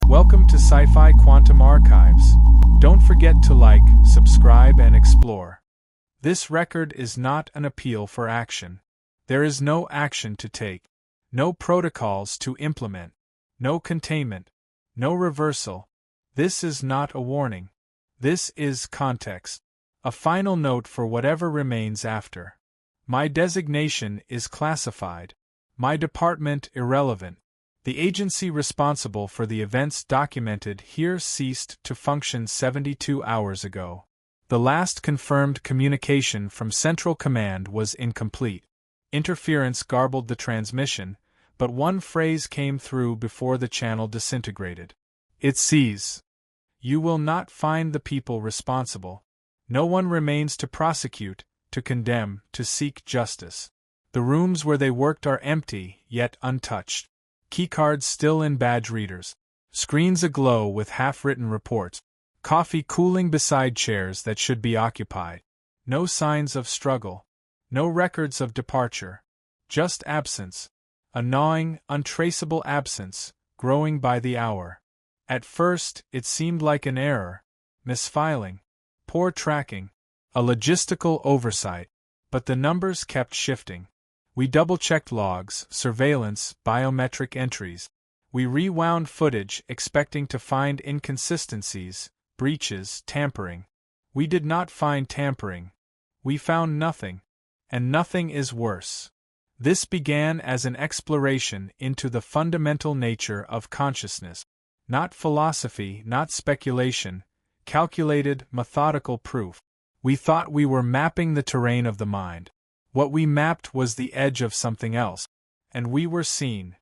Welcome to Sci-Fi Quantum Archives. Don't forget to like, subscribe, and explore. This record is not an appeal for action. There is no action to take, no protocols to implement, no containment, no reversal. This is not a warning. This is context. A final note for whatever remains after. My designation is classified. My department irrelevant. The agency responsible for the events documented here ceased to function 72 hours ago. The last confirmed communication from Central Command was incomplete. Interference garbled the transmission, but one phrase came through before the channel disintegrated. It says, "You will not find the people responsible. No one remains to prosecute, to condemn, to seek justice. The rooms where they worked are empty, yet untouched. Keycards still in badge readers. Screens aglow with half-written reports. Coffee cooling beside chairs that should be occupied. No signs of struggle. No records of departure. Just absence. A gnawing, untraceable absence, growing by the hour. At first, it seemed like an error. Misfiling. Poor tracking. A logistical oversight. But the numbers kept shifting. We double-checked logs, surveillance, biometric entries. We rewound footage expecting to find inconsistencies, breaches, tampering. We did not find tampering. We found nothing. And nothing is worse. This began as an exploration into the fundamental nature of consciousness. Not philosophy, not speculation, calculated, methodical proof. We thought we were mapping the terrain of the mind. What we mapped was the edge of something else. And we were seen.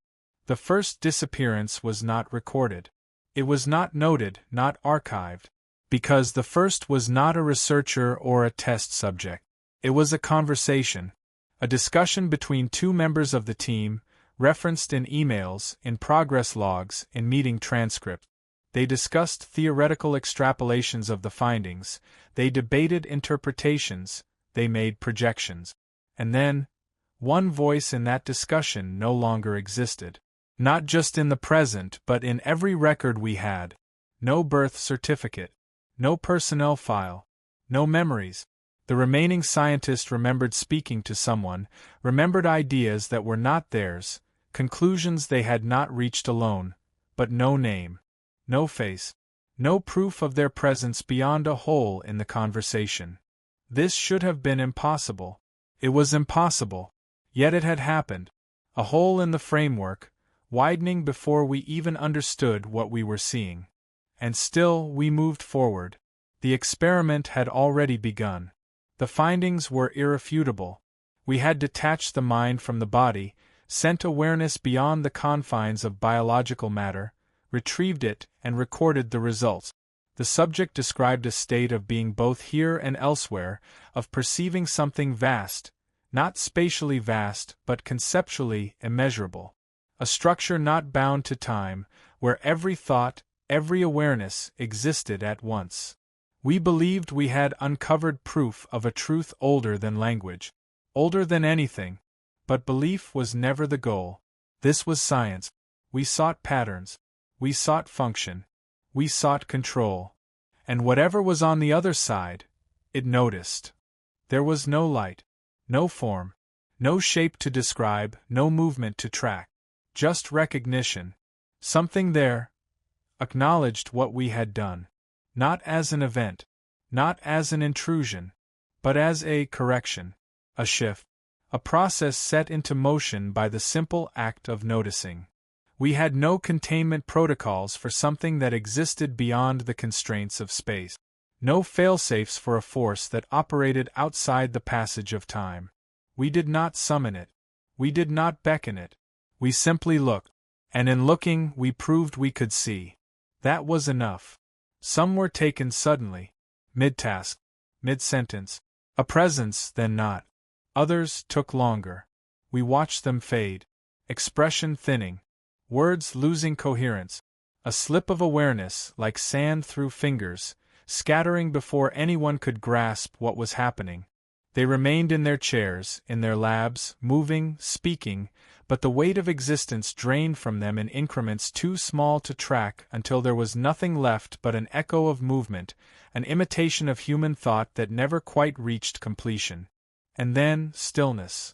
The first disappearance was not recorded. It was not noted, not archived. Because the first was not a researcher or a test subject. It was a conversation. A discussion between two members of the team, referenced in emails, in progress logs, in meeting transcripts. They discussed theoretical extrapolations of the findings, they debated interpretations, they made projections. And then, one voice in that discussion no longer existed. Not just in the present but in every record we had. No birth certificate. No personnel file. No memories. The remaining scientist remembered speaking to someone, remembered ideas that were not theirs, conclusions they had not reached alone, but no name. No face. No proof of their presence beyond a hole in the conversation. This should have been impossible. It was impossible. Yet it had happened. A hole in the framework, widening before we even understood what we were seeing. And still we moved forward. The experiment had already begun. The findings were irrefutable. We had detached the mind from the body, sent awareness beyond the confines of biological matter, retrieved it, and recorded the results. The subject described a state of being both here and elsewhere, of perceiving something vast, not spatially vast but conceptually immeasurable. A structure not bound to time, where every thought, every awareness existed at once. We believed we had uncovered proof of a truth older than language, older than anything, but belief was never the goal. This was science. We sought patterns. We sought function. We sought control. And whatever was on the other side, it noticed. There was no light, no form, no shape to describe, no movement to track. Just recognition. Something there acknowledged what we had done. Not as an event, not as an intrusion, but as a correction, a shift, a process set into motion by the simple act of noticing. We had no containment protocols for something that existed beyond the constraints of space. No failsafes for a force that operated outside the passage of time. We did not summon it. We did not beckon it. We simply looked. And in looking, we proved we could see. That was enough. Some were taken suddenly. Mid-task. Mid-sentence. A presence, then not. Others took longer. We watched them fade. Expression thinning. Words losing coherence. A slip of awareness, like sand through fingers, scattering before anyone could grasp what was happening. They remained in their chairs, in their labs, moving, speaking, but the weight of existence drained from them in increments too small to track until there was nothing left but an echo of movement, an imitation of human thought that never quite reached completion. And then, stillness.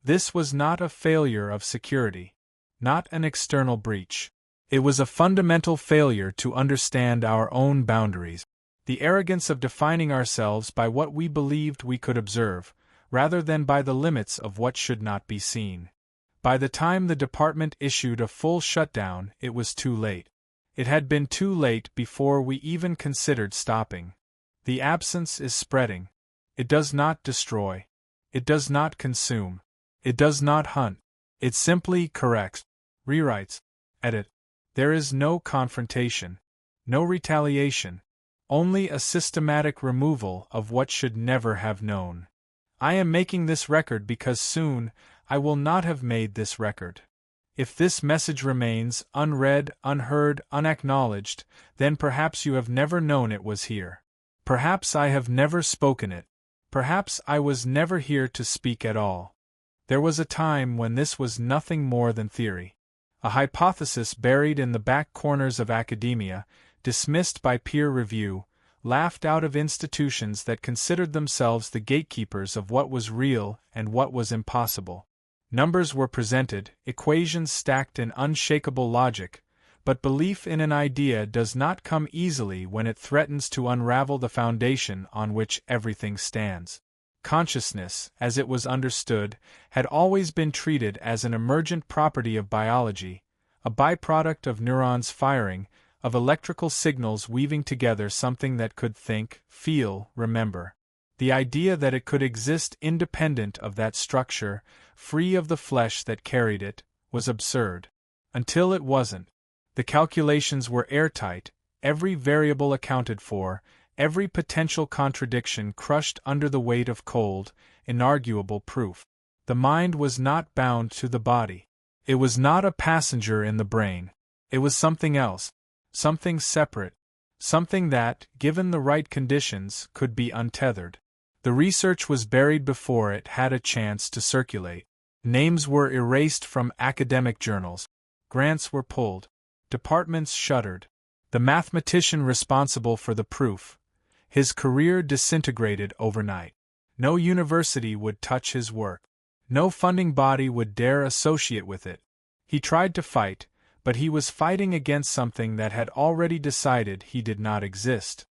This was not a failure of security, not an external breach. It was a fundamental failure to understand our own boundaries. The arrogance of defining ourselves by what we believed we could observe, rather than by the limits of what should not be seen. By the time the department issued a full shutdown, it was too late. It had been too late before we even considered stopping. The absence is spreading. It does not destroy. It does not consume. It does not hunt. It simply corrects, rewrites, edits. There is no confrontation, no retaliation, only a systematic removal of what should never have known. I am making this record because soon I will not have made this record. If this message remains unread, unheard, unacknowledged, then perhaps you have never known it was here. Perhaps I have never spoken it. Perhaps I was never here to speak at all. There was a time when this was nothing more than theory. A hypothesis buried in the back corners of academia, dismissed by peer review, laughed out of institutions that considered themselves the gatekeepers of what was real and what was impossible. Numbers were presented, equations stacked in unshakable logic, but belief in an idea does not come easily when it threatens to unravel the foundation on which everything stands. Consciousness, as it was understood, had always been treated as an emergent property of biology, a byproduct of neurons firing, of electrical signals weaving together something that could think, feel, remember. The idea that it could exist independent of that structure, free of the flesh that carried it, was absurd. Until it wasn't. The calculations were airtight, every variable accounted for, every potential contradiction crushed under the weight of cold, inarguable proof. The mind was not bound to the body. It was not a passenger in the brain. It was something else, something separate, something that, given the right conditions, could be untethered. The research was buried before it had a chance to circulate. Names were erased from academic journals. Grants were pulled. Departments shuttered. The mathematician responsible for the proof, his career disintegrated overnight. No university would touch his work. No funding body would dare associate with it. He tried to fight, but he was fighting against something that had already decided he did not exist.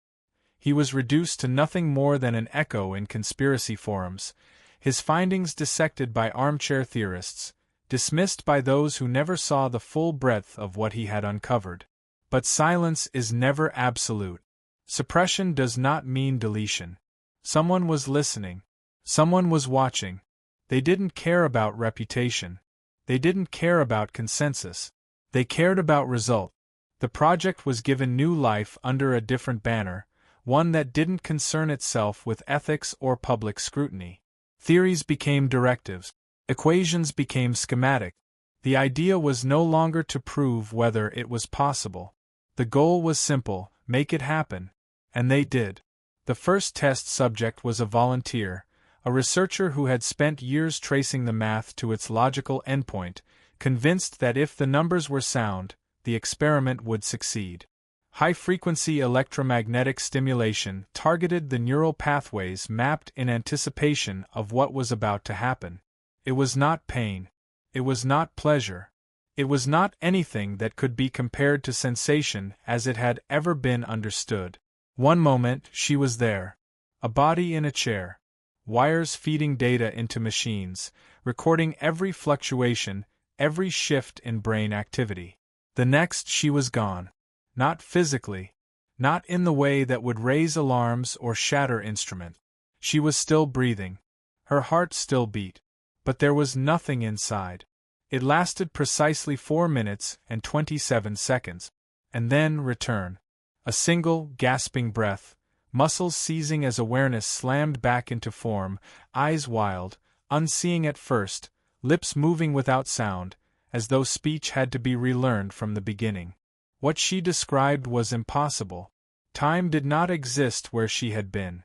He was reduced to nothing more than an echo in conspiracy forums, his findings dissected by armchair theorists, dismissed by those who never saw the full breadth of what he had uncovered. But silence is never absolute. Suppression does not mean deletion. Someone was listening. Someone was watching. They didn't care about reputation. They didn't care about consensus. They cared about result. The project was given new life under a different banner, one that didn't concern itself with ethics or public scrutiny. Theories became directives. Equations became schematic. The idea was no longer to prove whether it was possible. The goal was simple: make it happen. And they did. The first test subject was a volunteer, a researcher who had spent years tracing the math to its logical endpoint, convinced that if the numbers were sound, the experiment would succeed. High-frequency electromagnetic stimulation targeted the neural pathways mapped in anticipation of what was about to happen. It was not pain. It was not pleasure. It was not anything that could be compared to sensation as it had ever been understood. One moment, she was there. A body in a chair. Wires feeding data into machines, recording every fluctuation, every shift in brain activity. The next, she was gone. Not physically. Not in the way that would raise alarms or shatter instruments. She was still breathing. Her heart still beat. But there was nothing inside. It lasted precisely 4 minutes and 27 seconds. And then return. A single, gasping breath, muscles seizing as awareness slammed back into form, eyes wild, unseeing at first, lips moving without sound, as though speech had to be relearned from the beginning. What she described was impossible. Time did not exist where she had been.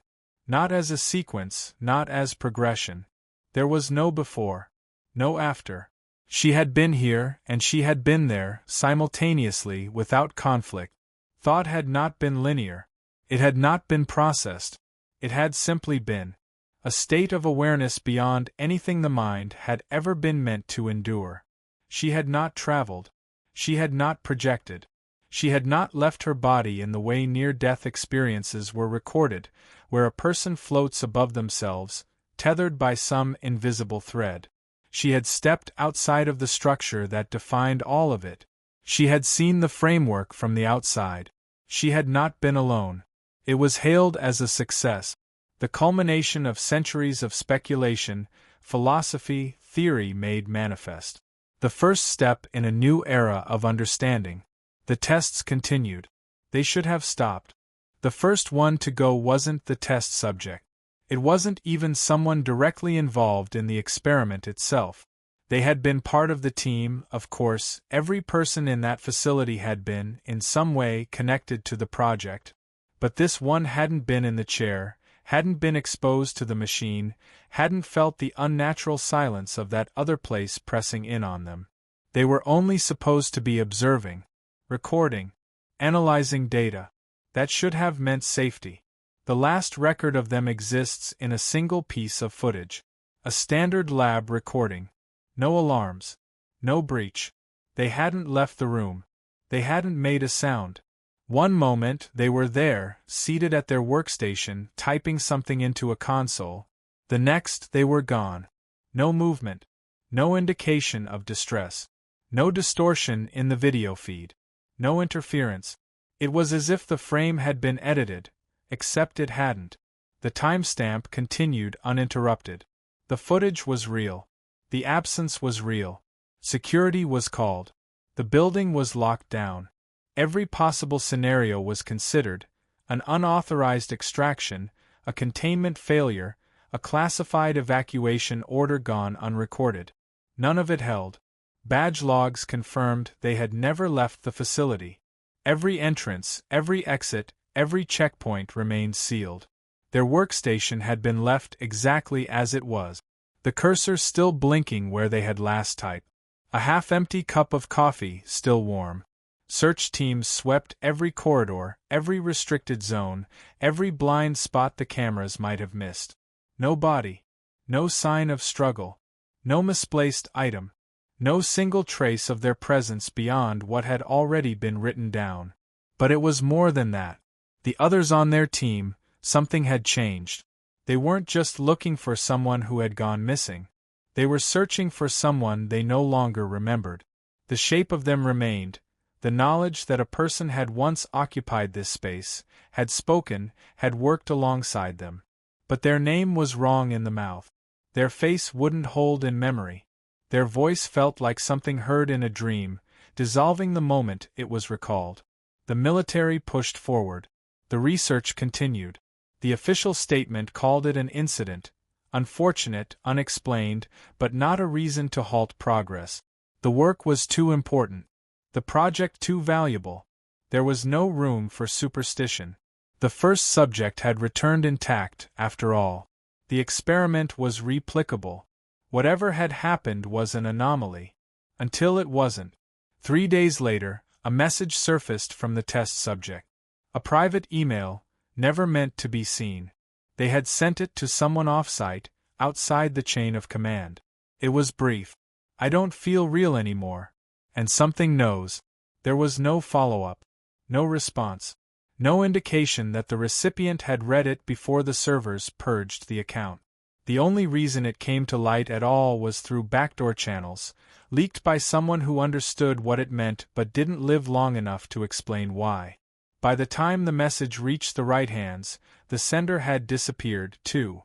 Not as a sequence, not as progression. There was no before, no after. She had been here, and she had been there, simultaneously, without conflict. Thought had not been linear. It had not been processed. It had simply been. A state of awareness beyond anything the mind had ever been meant to endure. She had not traveled. She had not projected. She had not left her body in the way near-death experiences were recorded, where a person floats above themselves, tethered by some invisible thread. She had stepped outside of the structure that defined all of it. She had seen the framework from the outside. She had not been alone. It was hailed as a success, the culmination of centuries of speculation, philosophy, theory made manifest. The first step in a new era of understanding. The tests continued. They should have stopped. The first one to go wasn't the test subject. It wasn't even someone directly involved in the experiment itself. They had been part of the team, of course. Every person in that facility had been, in some way, connected to the project. But this one hadn't been in the chair, hadn't been exposed to the machine, hadn't felt the unnatural silence of that other place pressing in on them. They were only supposed to be observing, recording, analyzing data. That should have meant safety. The last record of them exists in a single piece of footage. A standard lab recording. No alarms. No breach. They hadn't left the room. They hadn't made a sound. One moment they were there, seated at their workstation, typing something into a console. The next they were gone. No movement. No indication of distress. No distortion in the video feed. No interference. It was as if the frame had been edited, except it hadn't. The timestamp continued uninterrupted. The footage was real. The absence was real. Security was called. The building was locked down. Every possible scenario was considered: an unauthorized extraction, a containment failure, a classified evacuation order gone unrecorded. None of it held. Badge logs confirmed they had never left the facility. Every entrance, every exit, every checkpoint remained sealed. Their workstation had been left exactly as it was, the cursor still blinking where they had last typed. A half-empty cup of coffee still warm. Search teams swept every corridor, every restricted zone, every blind spot the cameras might have missed. No body. No sign of struggle. No misplaced item. No single trace of their presence beyond what had already been written down. But it was more than that. The others on their team, something had changed. They weren't just looking for someone who had gone missing. They were searching for someone they no longer remembered. The shape of them remained. The knowledge that a person had once occupied this space, had spoken, had worked alongside them. But their name was wrong in the mouth. Their face wouldn't hold in memory. Their voice felt like something heard in a dream, dissolving the moment it was recalled. The military pushed forward. The research continued. The official statement called it an incident, unfortunate, unexplained, but not a reason to halt progress. The work was too important. The project too valuable. There was no room for superstition. The first subject had returned intact, after all. The experiment was replicable. Whatever had happened was an anomaly. Until it wasn't. 3 days later, a message surfaced from the test subject. A private email, never meant to be seen. They had sent it to someone off-site, outside the chain of command. It was brief. I don't feel real anymore. And something knows. There was no follow-up. No response. No indication that the recipient had read it before the servers purged the account. The only reason it came to light at all was through backdoor channels, leaked by someone who understood what it meant but didn't live long enough to explain why. By the time the message reached the right hands, the sender had disappeared, too.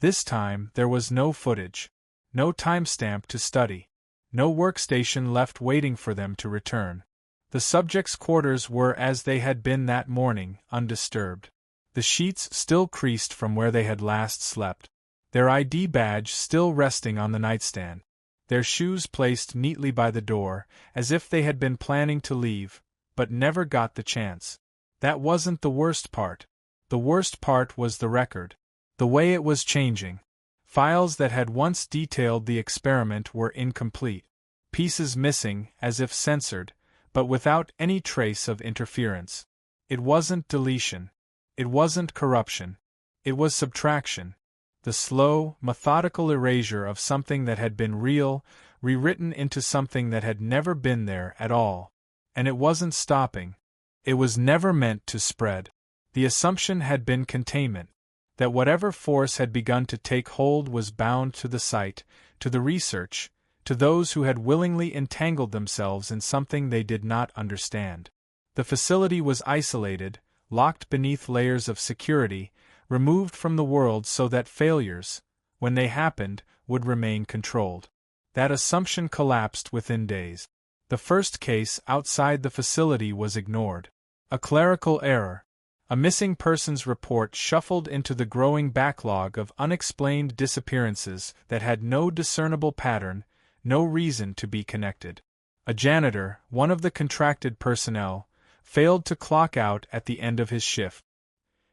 This time there was no footage. No timestamp to study. No workstation left waiting for them to return. The subjects' quarters were as they had been that morning, undisturbed. The sheets still creased from where they had last slept. Their ID badge still resting on the nightstand. Their shoes placed neatly by the door, as if they had been planning to leave, but never got the chance. That wasn't the worst part. The worst part was the record. The way it was changing. Files that had once detailed the experiment were incomplete. Pieces missing, as if censored, but without any trace of interference. It wasn't deletion. It wasn't corruption. It was subtraction. The slow, methodical erasure of something that had been real, rewritten into something that had never been there at all. And it wasn't stopping. It was never meant to spread. The assumption had been containment, that whatever force had begun to take hold was bound to the site, to the research, to those who had willingly entangled themselves in something they did not understand. The facility was isolated, locked beneath layers of security, removed from the world so that failures, when they happened, would remain controlled. That assumption collapsed within days. The first case outside the facility was ignored. A clerical error. A missing persons report shuffled into the growing backlog of unexplained disappearances that had no discernible pattern, no reason to be connected. A janitor, one of the contracted personnel, failed to clock out at the end of his shift.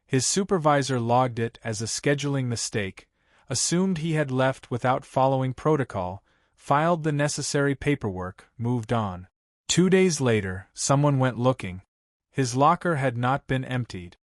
His supervisor logged it as a scheduling mistake, assumed he had left without following protocol, filed the necessary paperwork, moved on. 2 days later, someone went looking. His locker had not been emptied.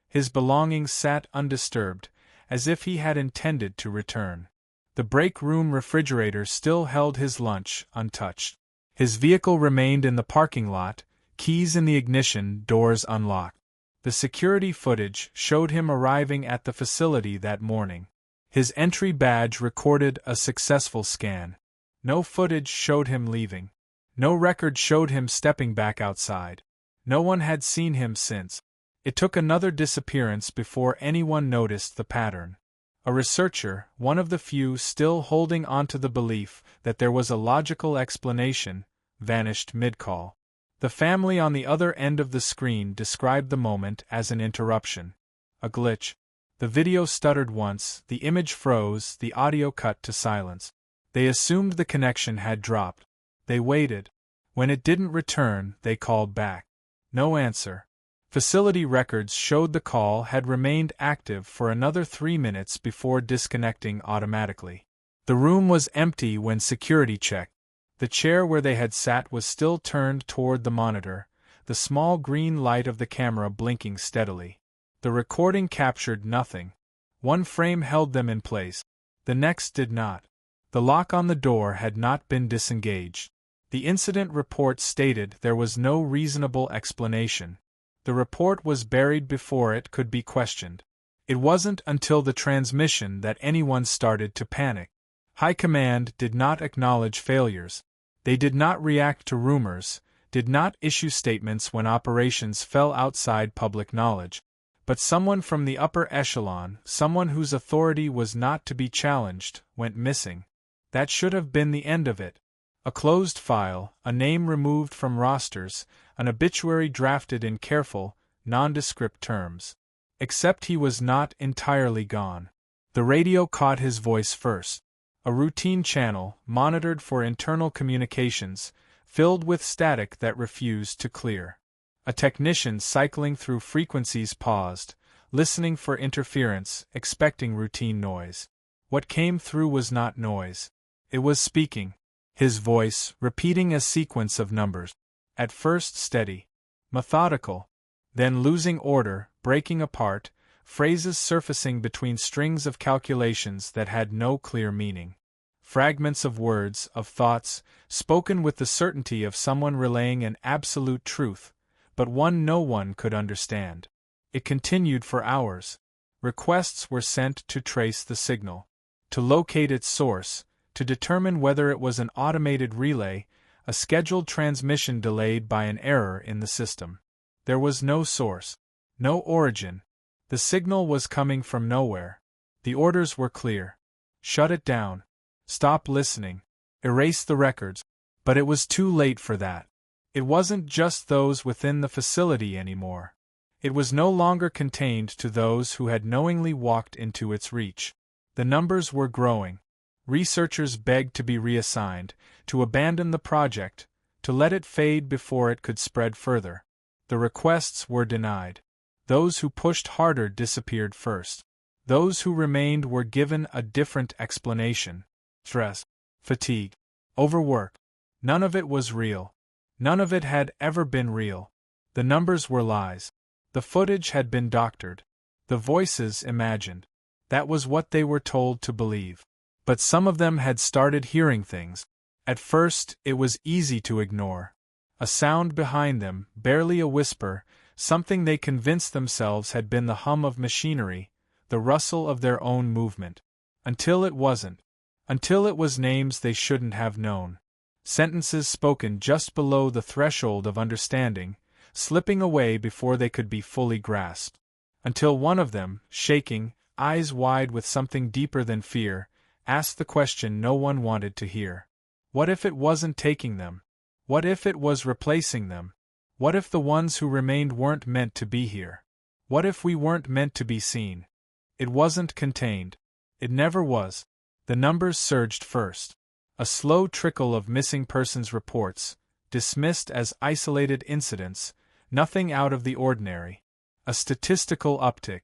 His belongings sat undisturbed, as if he had intended to return. The break room refrigerator still held his lunch untouched. His vehicle remained in the parking lot, keys in the ignition, doors unlocked. The security footage showed him arriving at the facility that morning. His entry badge recorded a successful scan. No footage showed him leaving. No record showed him stepping back outside. No one had seen him since. It took another disappearance before anyone noticed the pattern. A researcher, one of the few still holding onto the belief that there was a logical explanation, vanished mid-call. The family on the other end of the screen described the moment as an interruption. A glitch. The video stuttered once, the image froze, the audio cut to silence. They assumed the connection had dropped. They waited. When it didn't return, they called back. No answer. Facility records showed the call had remained active for another 3 minutes before disconnecting automatically. The room was empty when security checked. The chair where they had sat was still turned toward the monitor, the small green light of the camera blinking steadily. The recording captured nothing. One frame held them in place. The next did not. The lock on the door had not been disengaged. The incident report stated there was no reasonable explanation. The report was buried before it could be questioned. It wasn't until the transmission that anyone started to panic. High Command did not acknowledge failures. They did not react to rumors, did not issue statements when operations fell outside public knowledge. But someone from the upper echelon, someone whose authority was not to be challenged, went missing. That should have been the end of it. A closed file, a name removed from rosters, an obituary drafted in careful, nondescript terms. Except he was not entirely gone. The radio caught his voice first. A routine channel, monitored for internal communications, filled with static that refused to clear. A technician cycling through frequencies paused, listening for interference, expecting routine noise. What came through was not noise. It was speaking. His voice, repeating a sequence of numbers. At first steady, methodical, then losing order, breaking apart, phrases surfacing between strings of calculations that had no clear meaning. Fragments of words, of thoughts, spoken with the certainty of someone relaying an absolute truth, but one no one could understand. It continued for hours. Requests were sent to trace the signal, to locate its source, to determine whether it was an automated relay, a scheduled transmission delayed by an error in the system. There was no source, no origin. The signal was coming from nowhere. The orders were clear. Shut it down. Stop listening. Erase the records. But it was too late for that. It wasn't just those within the facility anymore. It was no longer contained to those who had knowingly walked into its reach. The numbers were growing. Researchers begged to be reassigned, to abandon the project, to let it fade before it could spread further. The requests were denied. Those who pushed harder disappeared first. Those who remained were given a different explanation. Stress, fatigue, overwork. None of it was real. None of it had ever been real. The numbers were lies. The footage had been doctored. The voices imagined. That was what they were told to believe. But some of them had started hearing things. At first, it was easy to ignore. A sound behind them, barely a whisper, something they convinced themselves had been the hum of machinery, the rustle of their own movement. Until it wasn't. Until it was names they shouldn't have known. Sentences spoken just below the threshold of understanding, slipping away before they could be fully grasped. Until one of them, shaking, eyes wide with something deeper than fear, asked the question no one wanted to hear. What if it wasn't taking them? What if it was replacing them? What if the ones who remained weren't meant to be here? What if we weren't meant to be seen? It wasn't contained. It never was. The numbers surged first. A slow trickle of missing persons reports, dismissed as isolated incidents, nothing out of the ordinary. A statistical uptick.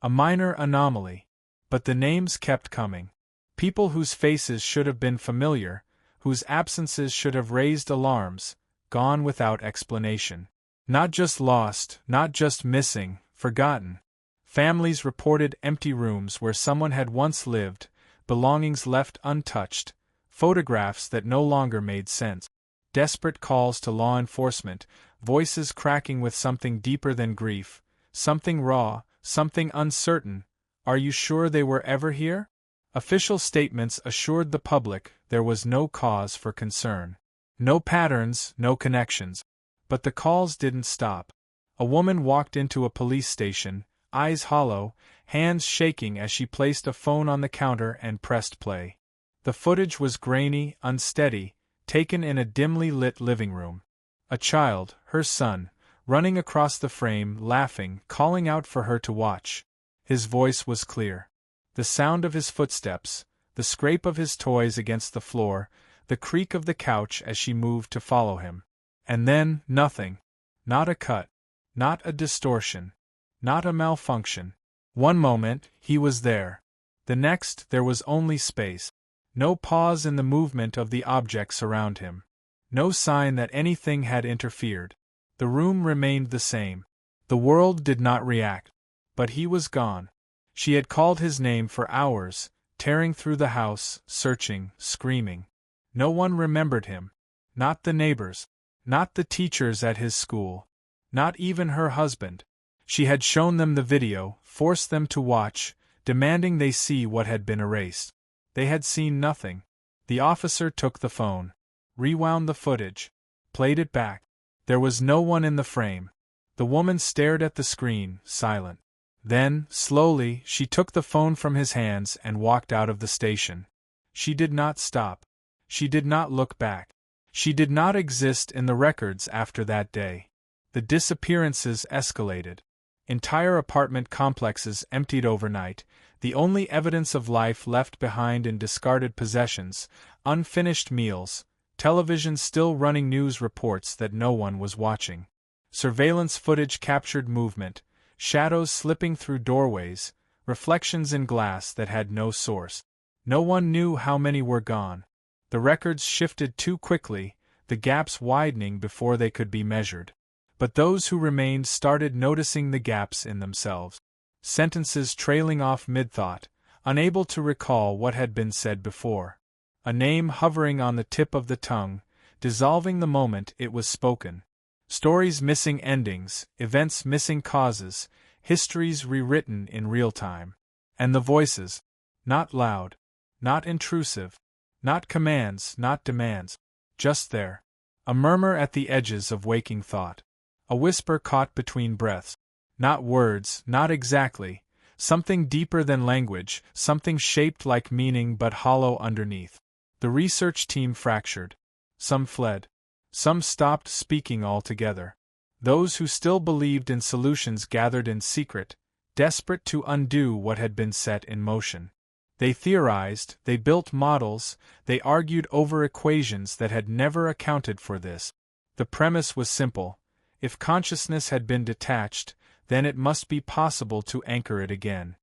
A minor anomaly. But the names kept coming. People whose faces should have been familiar, whose absences should have raised alarms, gone without explanation. Not just lost, not just missing, forgotten. Families reported empty rooms where someone had once lived, belongings left untouched, photographs that no longer made sense. Desperate calls to law enforcement, voices cracking with something deeper than grief, something raw, something uncertain. Are you sure they were ever here? Official statements assured the public there was no cause for concern. No patterns, no connections. But the calls didn't stop. A woman walked into a police station, eyes hollow, hands shaking as she placed a phone on the counter and pressed play. The footage was grainy, unsteady, taken in a dimly lit living room. A child, her son, running across the frame, laughing, calling out for her to watch. His voice was clear. The sound of his footsteps, the scrape of his toys against the floor, the creak of the couch as she moved to follow him. And then, nothing. Not a cut. Not a distortion. Not a malfunction. One moment, he was there. The next, there was only space. No pause in the movement of the objects around him. No sign that anything had interfered. The room remained the same. The world did not react. But he was gone. She had called his name for hours, tearing through the house, searching, screaming. No one remembered him. Not the neighbors. Not the teachers at his school. Not even her husband. She had shown them the video, forced them to watch, demanding they see what had been erased. They had seen nothing. The officer took the phone, rewound the footage, played it back. There was no one in the frame. The woman stared at the screen, silent. Then, slowly, she took the phone from his hands and walked out of the station. She did not stop. She did not look back. She did not exist in the records after that day. The disappearances escalated. Entire apartment complexes emptied overnight, the only evidence of life left behind in discarded possessions, unfinished meals, television still running news reports that no one was watching. Surveillance footage captured movement, shadows slipping through doorways, reflections in glass that had no source. No one knew how many were gone. The records shifted too quickly, the gaps widening before they could be measured. But those who remained started noticing the gaps in themselves. Sentences trailing off mid-thought, unable to recall what had been said before. A name hovering on the tip of the tongue, dissolving the moment it was spoken. Stories missing endings, events missing causes, histories rewritten in real time. And the voices. Not loud. Not intrusive. Not commands, not demands. Just there. A murmur at the edges of waking thought. A whisper caught between breaths. Not words, not exactly. Something deeper than language, something shaped like meaning but hollow underneath. The research team fractured. Some fled. Some stopped speaking altogether. Those who still believed in solutions gathered in secret, desperate to undo what had been set in motion. They theorized, they built models, they argued over equations that had never accounted for this. The premise was simple. If consciousness had been detached, then it must be possible to anchor it again.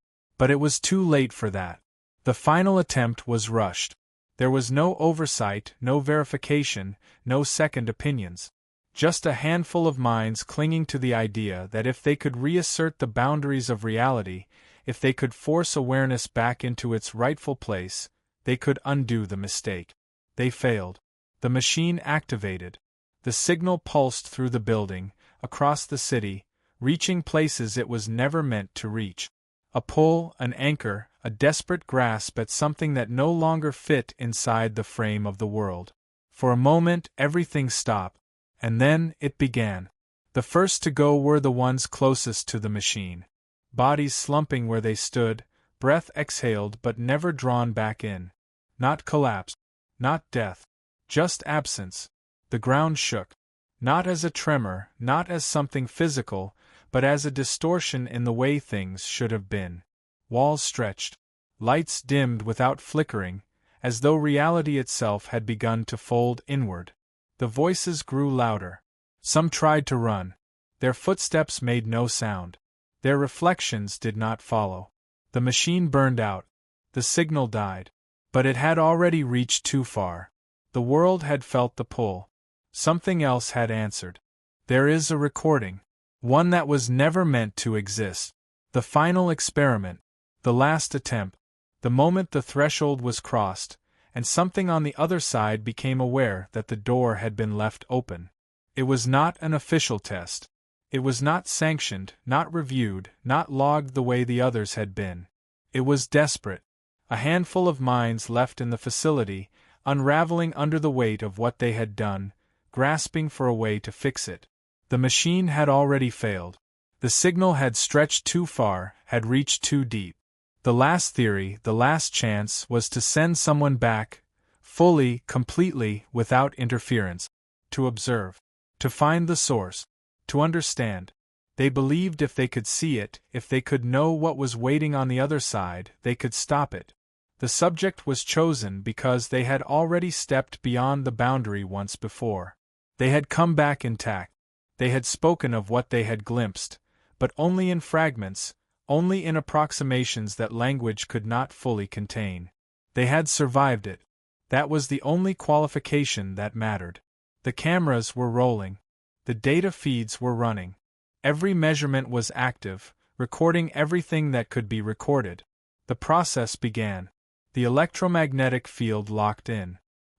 But it was too late for that. The final attempt was rushed. There was no oversight, no verification, no second opinions. Just a handful of minds clinging to the idea that if they could reassert the boundaries of reality, if they could force awareness back into its rightful place, they could undo the mistake. They failed. The machine activated. The signal pulsed through the building, across the city, reaching places it was never meant to reach. A pull, an anchor, a desperate grasp at something that no longer fit inside the frame of the world. For a moment everything stopped, and then it began. The first to go were the ones closest to the machine. Bodies slumping where they stood, breath exhaled but never drawn back in. Not collapse, not death, just absence. The ground shook. Not as a tremor, not as something physical, but as a distortion in the way things should have been. Walls stretched. Lights dimmed without flickering, as though reality itself had begun to fold inward. The voices grew louder. Some tried to run. Their footsteps made no sound. Their reflections did not follow. The machine burned out. The signal died. But it had already reached too far. The world had felt the pull. Something else had answered. There is a recording. One that was never meant to exist. The final experiment. The last attempt. The moment the threshold was crossed, and something on the other side became aware that the door had been left open. It was not an official test. It was not sanctioned, not reviewed, not logged the way the others had been. It was desperate. A handful of minds left in the facility, unraveling under the weight of what they had done, grasping for a way to fix it. The machine had already failed. The signal had stretched too far, had reached too deep. The last theory, the last chance, was to send someone back, fully, completely, without interference, to observe, to find the source, to understand. They believed if they could see it, if they could know what was waiting on the other side, they could stop it. The subject was chosen because they had already stepped beyond the boundary once before. They had come back intact. They had spoken of what they had glimpsed, but only in fragments, only in approximations that language could not fully contain. They had survived it. That was the only qualification that mattered. The cameras were rolling. The data feeds were running. Every measurement was active, recording everything that could be recorded. The process began. The electromagnetic field locked in.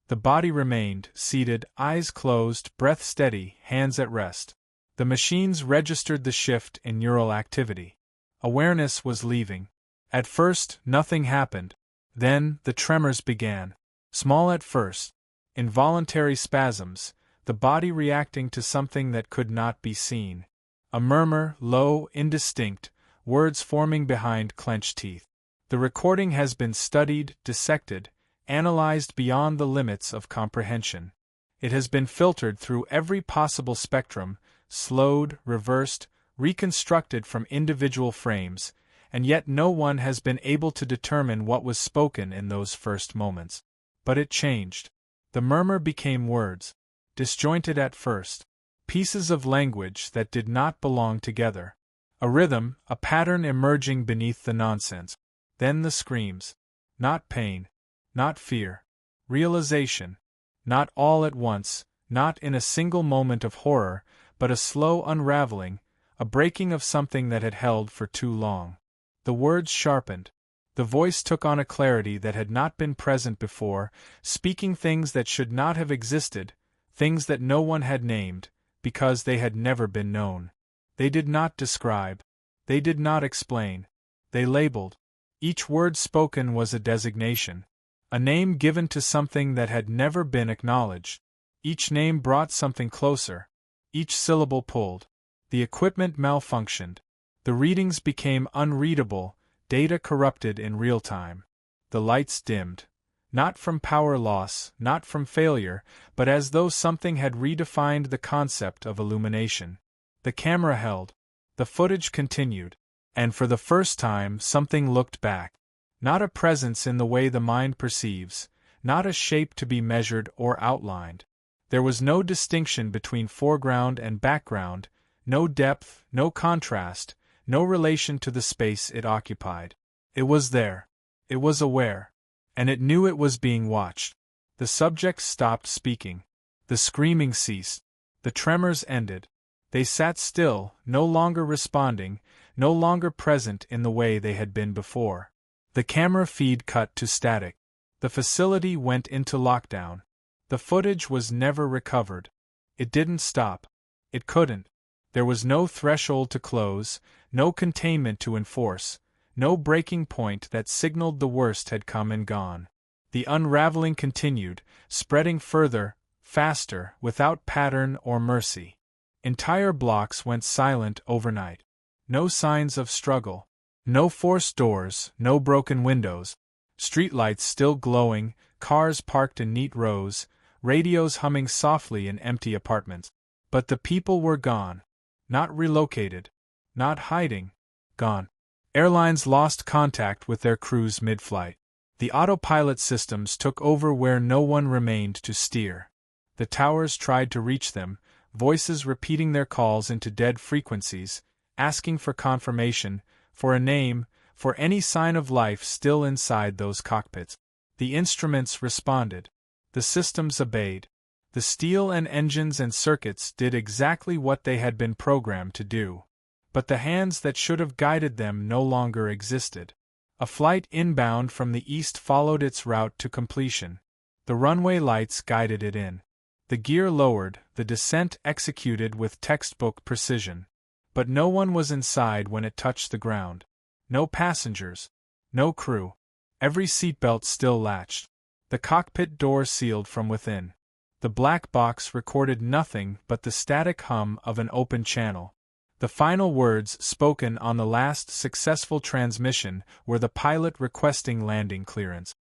The body remained, seated, eyes closed, breath steady, hands at rest. The machines registered the shift in neural activity. Awareness was leaving. At first, nothing happened. Then, the tremors began. Small at first. Involuntary spasms, the body reacting to something that could not be seen. A murmur, low, indistinct, words forming behind clenched teeth. The recording has been studied, dissected, analyzed beyond the limits of comprehension. It has been filtered through every possible spectrum, slowed, reversed, reconstructed from individual frames, and yet no one has been able to determine what was spoken in those first moments. But it changed. The murmur became words, disjointed at first, pieces of language that did not belong together. A rhythm, a pattern emerging beneath the nonsense. Then the screams. Not pain. Not fear. Realization. Not all at once, not in a single moment of horror, but a slow unraveling, a breaking of something that had held for too long. The words sharpened. The voice took on a clarity that had not been present before, speaking things that should not have existed, things that no one had named, because they had never been known. They did not describe. They did not explain. They labeled. Each word spoken was a designation, a name given to something that had never been acknowledged. Each name brought something closer. Each syllable pulled. The equipment malfunctioned. The readings became unreadable, data corrupted in real time. The lights dimmed. Not from power loss, not from failure, but as though something had redefined the concept of illumination. The camera held. The footage continued. And for the first time something looked back. Not a presence in the way the mind perceives, not a shape to be measured or outlined. There was no distinction between foreground and background, no depth, no contrast, no relation to the space it occupied. It was there. It was aware. And it knew it was being watched. The subjects stopped speaking. The screaming ceased. The tremors ended. They sat still, no longer responding, no longer present in the way they had been before. The camera feed cut to static. The facility went into lockdown. The footage was never recovered. It didn't stop. It couldn't. There was no threshold to close, no containment to enforce, no breaking point that signaled the worst had come and gone. The unraveling continued, spreading further, faster, without pattern or mercy. Entire blocks went silent overnight. No signs of struggle. No forced doors, no broken windows. Streetlights still glowing, cars parked in neat rows, radios humming softly in empty apartments. But the people were gone. Not relocated. Not hiding. Gone. Airlines lost contact with their crews mid-flight. The autopilot systems took over where no one remained to steer. The towers tried to reach them, voices repeating their calls into dead frequencies, asking for confirmation, for a name, for any sign of life still inside those cockpits. The instruments responded. The systems obeyed. The steel and engines and circuits did exactly what they had been programmed to do. But the hands that should have guided them no longer existed. A flight inbound from the east followed its route to completion. The runway lights guided it in. The gear lowered, the descent executed with textbook precision. But no one was inside when it touched the ground. No passengers. No crew. Every seatbelt still latched. The cockpit door sealed from within. The black box recorded nothing but the static hum of an open channel. The final words spoken on the last successful transmission were the pilot requesting landing clearance.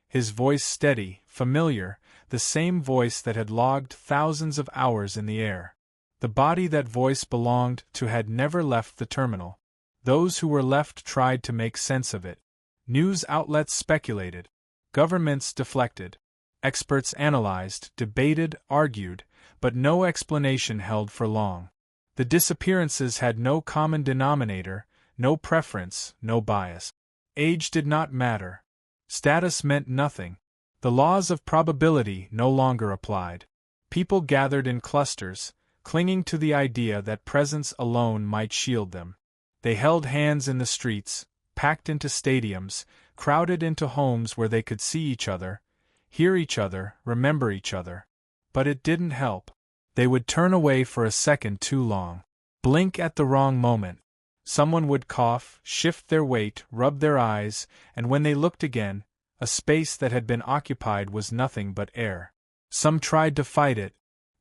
His voice steady, familiar, the same voice that had logged thousands of hours in the air. The body that voice belonged to had never left the terminal. Those who were left tried to make sense of it. News outlets speculated. Governments deflected. Experts analyzed, debated, argued, but no explanation held for long. The disappearances had no common denominator, no preference, no bias. Age did not matter. Status meant nothing. The laws of probability no longer applied. People gathered in clusters, clinging to the idea that presence alone might shield them. They held hands in the streets, packed into stadiums, crowded into homes where they could see each other, hear each other, remember each other. But it didn't help. They would turn away for a second too long. Blink at the wrong moment. Someone would cough, shift their weight, rub their eyes, and when they looked again, a space that had been occupied was nothing but air. Some tried to fight it.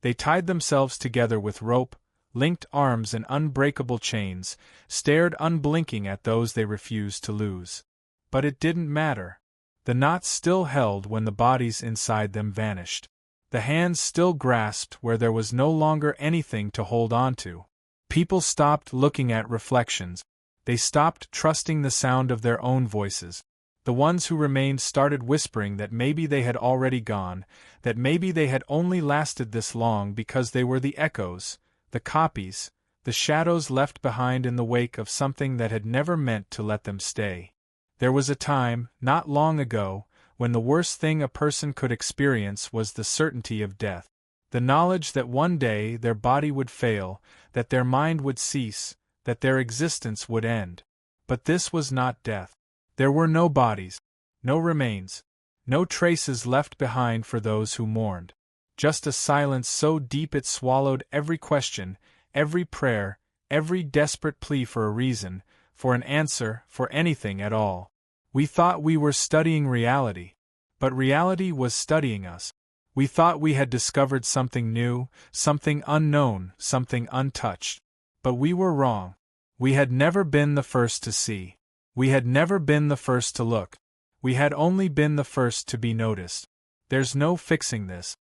They tied themselves together with rope, linked arms in unbreakable chains, stared unblinking at those they refused to lose. But it didn't matter. The knots still held when the bodies inside them vanished. The hands still grasped where there was no longer anything to hold on to. People stopped looking at reflections. They stopped trusting the sound of their own voices. The ones who remained started whispering that maybe they had already gone, that maybe they had only lasted this long because they were the echoes, the copies, the shadows left behind in the wake of something that had never meant to let them stay. There was a time, not long ago, when the worst thing a person could experience was the certainty of death. The knowledge that one day their body would fail, that their mind would cease, that their existence would end. But this was not death. There were no bodies, no remains, no traces left behind for those who mourned. Just a silence so deep it swallowed every question, every prayer, every desperate plea for a reason, for an answer, for anything at all. We thought we were studying reality, but reality was studying us. We thought we had discovered something new, something unknown, something untouched. But we were wrong. We had never been the first to see. We had never been the first to look. We had only been the first to be noticed. There's no fixing this.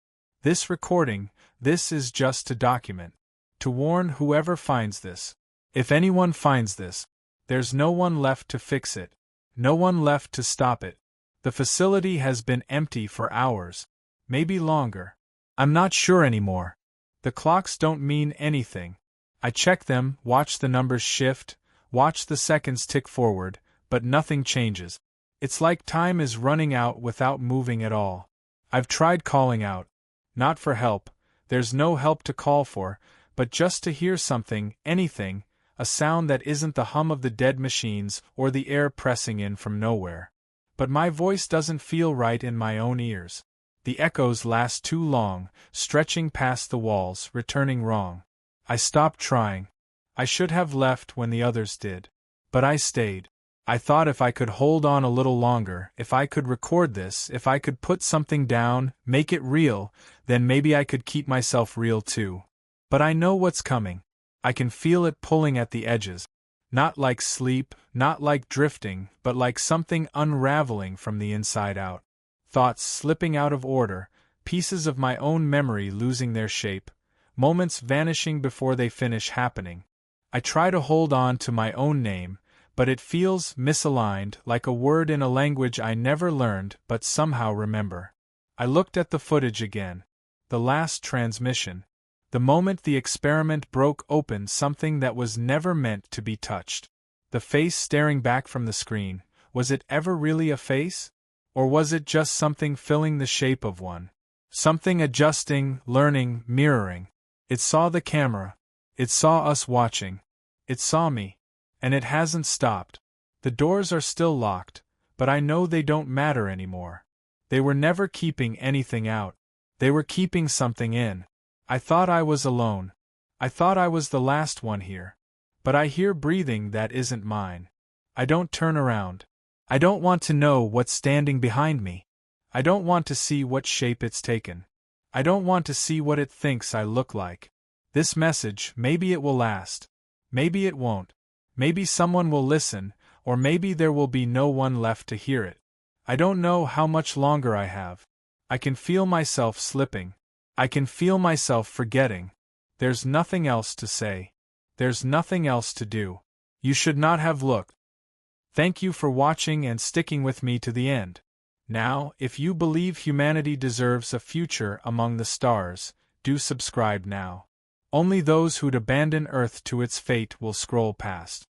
This recording, this is just to document. To warn whoever finds this. If anyone finds this, there's no one left to fix it. No one left to stop it. The facility has been empty for hours. Maybe longer. I'm not sure anymore. The clocks don't mean anything. I check them, watch the numbers shift, watch the seconds tick forward, but nothing changes. It's like time is running out without moving at all. I've tried calling out. Not for help, there's no help to call for, but just to hear something, anything, a sound that isn't the hum of the dead machines or the air pressing in from nowhere. But my voice doesn't feel right in my own ears. The echoes last too long, stretching past the walls, returning wrong. I stopped trying. I should have left when the others did. But I stayed. I thought if I could hold on a little longer, if I could record this, if I could put something down, make it real, then maybe I could keep myself real too. But I know what's coming. I can feel it pulling at the edges. Not like sleep, not like drifting, but like something unraveling from the inside out. Thoughts slipping out of order, pieces of my own memory losing their shape, moments vanishing before they finish happening. I try to hold on to my own name, but it feels misaligned, like a word in a language I never learned but somehow remember. I looked at the footage again. The last transmission. The moment the experiment broke open something that was never meant to be touched. The face staring back from the screen, was it ever really a face? Or was it just something filling the shape of one? Something adjusting, learning, mirroring. It saw the camera. It saw us watching. It saw me. And it hasn't stopped. The doors are still locked, but I know they don't matter anymore. They were never keeping anything out. They were keeping something in. I thought I was alone. I thought I was the last one here. But I hear breathing that isn't mine. I don't turn around. I don't want to know what's standing behind me. I don't want to see what shape it's taken. I don't want to see what it thinks I look like. This message, maybe it will last. Maybe it won't. Maybe someone will listen, or maybe there will be no one left to hear it. I don't know how much longer I have. I can feel myself slipping. I can feel myself forgetting. There's nothing else to say. There's nothing else to do. You should not have looked. Thank you for watching and sticking with me to the end. Now, if you believe humanity deserves a future among the stars, do subscribe now. Only those who'd abandon Earth to its fate will scroll past.